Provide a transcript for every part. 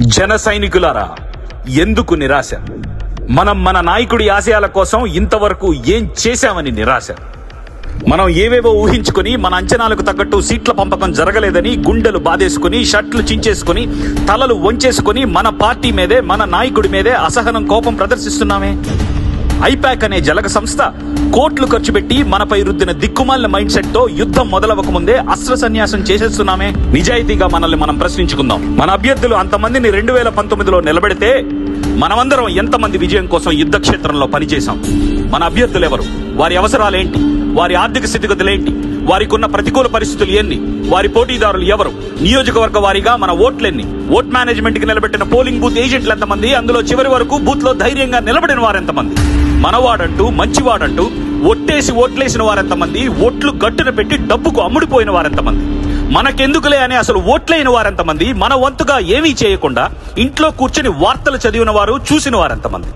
జన సైనికులారా, ఎందుకు నిరాశ? మనం మన నాయకుడి ఆశయాల కోసం ఇంతవరకు ఏం చేశామని నిరాశ. మనం ఏవేవో ఊహించుకుని మన అంచనాలకు తగ్గట్టు సీట్ల పంపకం జరగలేదని గుండెలు బాధేసుకుని షర్ట్లు చించేసుకుని తలలు వంచేసుకుని మన పార్టీ మీదే మన నాయకుడి మీదే అసహనం కోపం ప్రదర్శిస్తున్నామే. ఐపాక్ అనే జలగ సంస్థ కోట్లు ఖర్చు పెట్టి మనపై రుద్దిన దిక్కుమాలిన మైండ్ సెట్ తో యుద్ధం మొదలవక ముందే అస్త్ర సన్యాసం చేసేస్తున్నామే. నిజాయితీగా మనల్ని మనం ప్రశ్నించుకుందాం. మన అభ్యర్థులు అంతమందిని 2019లో నిలబెడితే మనమందరం ఎంతమంది విజయం కోసం యుద్ధ క్షేత్రంలో పనిచేశాం? మన అభ్యర్థులు ఎవరు? వారి అవసరాలేంటి? వారి ఆర్థిక స్థితిగతులేంటి? వారికి ఉన్న ప్రతికూల పరిస్థితులు ఎన్ని? వారి పోటీదారులు ఎవరు? నియోజకవర్గ వారీగా మన ఓట్లెన్ని? ఓట్ మేనేజ్మెంట్ కి నిలబెట్టిన పోలింగ్ బూత్ ఏజెంట్లు ఎంతమంది? అందులో చివరి వరకు బూత్ లో ధైర్యంగా నిలబడిన వారెంతమంది? మనవాడంటూ మంచివాడంటూ ఒట్టేసి ఓట్లేసిన వారెంతమంది? ఓట్లు గట్టున పెట్టి డబ్బుకు అమ్ముడిపోయిన వారెంతమంది? మనకెందుకులే అని అసలు ఓట్లైన వారెంతమంది? మన వంతుగా ఏమీ చేయకుండా ఇంట్లో కూర్చొని వార్తలు చదివిన వారు, చూసిన వారెంతమంది?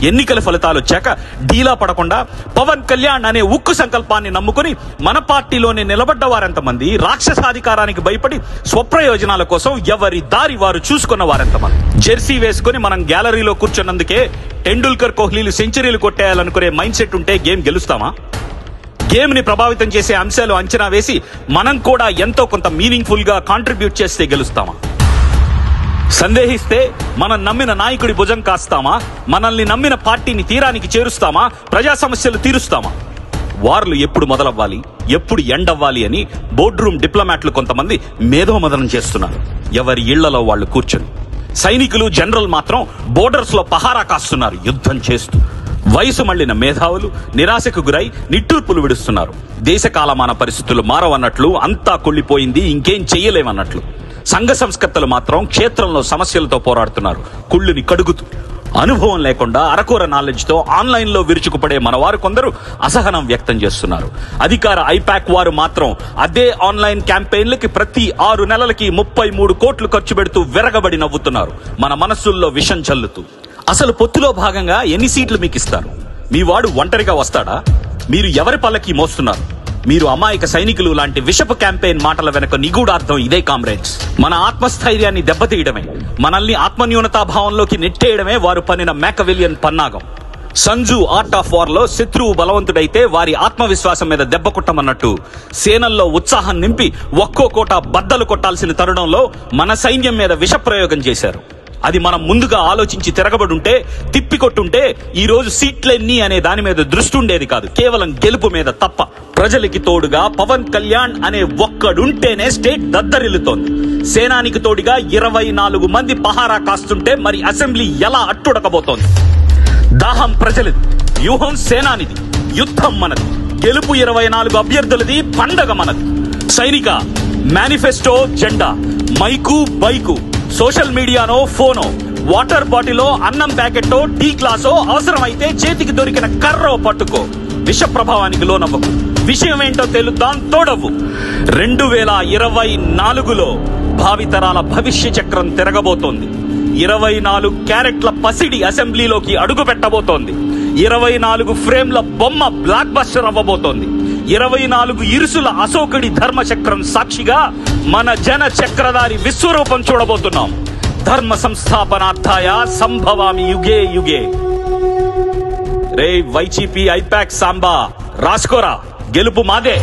ఎన్నికల ఫలితాలు వచ్చాక డీలా పడకుండా పవన్ కళ్యాణ్ అనే ఉక్కు సంకల్పాన్ని నమ్ముకుని మన పార్టీలోనే నిలబడ్డ వారెంతమంది? రాక్షసాధికారానికి భయపడి స్వప్రయోజనాల కోసం ఎవరి దారి వారు చూసుకున్న వారెంతమంది? జెర్సీ వేసుకుని మనం గ్యాలరీలో కూర్చున్నందుకే టెండూల్కర్, కోహ్లీలు సెంచరీలు కొట్టేయాలనుకునే మైండ్ సెట్ ఉంటే గేమ్ గెలుస్తామా? గేమ్ ని ప్రభావితం చేసే అంశాలు అంచనా వేసి మనం కూడా ఎంతో కొంత మీనింగ్ఫుల్ గా కాంట్రిబ్యూట్ చేస్తే గెలుస్తామా? సందేహిస్తే మనం నమ్మిన నాయకుడి భుజం కాస్తామా? మనల్ని నమ్మిన పార్టీని తీరానికి చేరుస్తామా? ప్రజా సమస్యలు తీరుస్తామా? వార్లు ఎప్పుడు మొదలవ్వాలి, ఎప్పుడు ఎండవ్వాలి అని బోర్డ్ రూమ్ డిప్లొమాట్లు కొంతమంది మేధోమదనం చేస్తున్నారు, ఎవరి ఇళ్లలో వాళ్ళు కూర్చొని. సైనికులు, జనరల్ మాత్రం బోర్డర్స్ లో పహారా కాస్తున్నారు యుద్ధం చేస్తూ. వయసు మళ్లిన మేధావులు నిరాశకు గురై నిట్టూర్పులు విడుస్తున్నారు. దేశ కాలమాన పరిస్థితులు మారవన్నట్లు, అంతా కుళ్ళిపోయింది, ఇంకేం చెయ్యలేమన్నట్లు. సంఘ సంస్కర్తలు మాత్రం క్షేత్రంలో సమస్యలతో పోరాడుతున్నారు, కుళ్ళుని కడుగుతూ. అనుభవం లేకుండా అరకొర నాలెడ్జ్ తో ఆన్లైన్ లో విరుచుకుపడే మనవారు కొందరు అసహనం వ్యక్తం చేస్తున్నారు. అధికార ఐపాక్ వారు మాత్రం అదే ఆన్లైన్ క్యాంపెయిన్లకి ప్రతి 6 నెలలకి 33 కోట్లు ఖర్చు పెడుతూ విరగబడి నవ్వుతున్నారు, మన మనస్సుల్లో విషం చల్లుతూ. అసలు పొత్తులో భాగంగా ఎన్ని సీట్లు మీకు ఇస్తారు? మీ వాడు ఒంటరిగా వస్తాడా? మీరు ఎవరి పల్లకి మోస్తున్నారు? మీరు అమాయక సైనికులు లాంటి విషపు క్యాంపెయిన్ మాటల వెనక నిగూఢార్థం ఇదే కామ్రేడ్స్. మన ఆత్మస్థైర్యాన్ని దెబ్బతీయడమే, మనల్ని ఆత్మన్యూనతాభావంలోకి నెట్టేయడమే వారు పన్నిన మ్యాకవిలియన్ పన్నాగం. సంజు ఆర్ట్ ఆఫ్ వార్ లో శత్రువు బలవంతుడైతే వారి ఆత్మవిశ్వాసం మీద దెబ్బ కొట్టమన్నట్టు సేనల్లో ఉత్సాహం నింపి ఒక్కో కోట బద్దలు కొట్టాల్సిన తరుణంలో మన సైన్యం మీద విష ప్రయోగం చేశారు. అది మనం ముందుగా ఆలోచించి తిరగబడుంటే, తిప్పికొట్టుంటే ఈ రోజు సీట్లెన్ని అనే దాని మీద దృష్టి ఉండేది కాదు, కేవలం గెలుపు మీద తప్ప. ప్రజలకి తోడుగా పవన్ కళ్యాణ్ అనే ఒక్కడుంటేనే స్టేట్ దద్దరిల్లుతోంది. సేనానికి తోడుగా 24 మంది పహారా కాస్తుంటే మరి అసెంబ్లీ ఎలా అట్టుడకబోతోంది? దాహం ప్రజలది, వ్యూహం సేనానిది, యుద్ధం మనది, గెలుపు 24 అభ్యర్థులది, పండగ మనది. సైనిక, మేనిఫెస్టో జెండా, మైకు బైకు, సోషల్ మీడియానో ఫోనో, వాటర్ బాటిలో, అన్నం ప్యాకెట్టో, టీ గ్లాసో, అవసరమైతే చేతికి దొరికిన కర్రో పట్టుకో. విష ప్రభావానికి లోనవ్వకు. విషయం ఏంటో తెలుద్దాం, తోడవు. 2024లో భావితరాల భవిష్య చక్రం తిరగబోతోంది. 24 క్యారెట్ల పసిడి అసెంబ్లీలోకి అడుగు పెట్టబోతోంది. 24 ఫ్రేమ్ల బొమ్మ బ్లాక్ బస్టర్ అవ్వబోతోంది. 24 ఇరుసుల అశోకుడి ధర్మచక్రం సాక్షిగా మన జన చక్రధారి విశ్వరూపం చూడబోతున్నాం. ధర్మ సంస్థాపనార్థాయ సంభవామి యుగే యుగే. రే వైసీపీ ఐపాక్ సాంబా, రాసుకోరా, గెలుపు మాదే.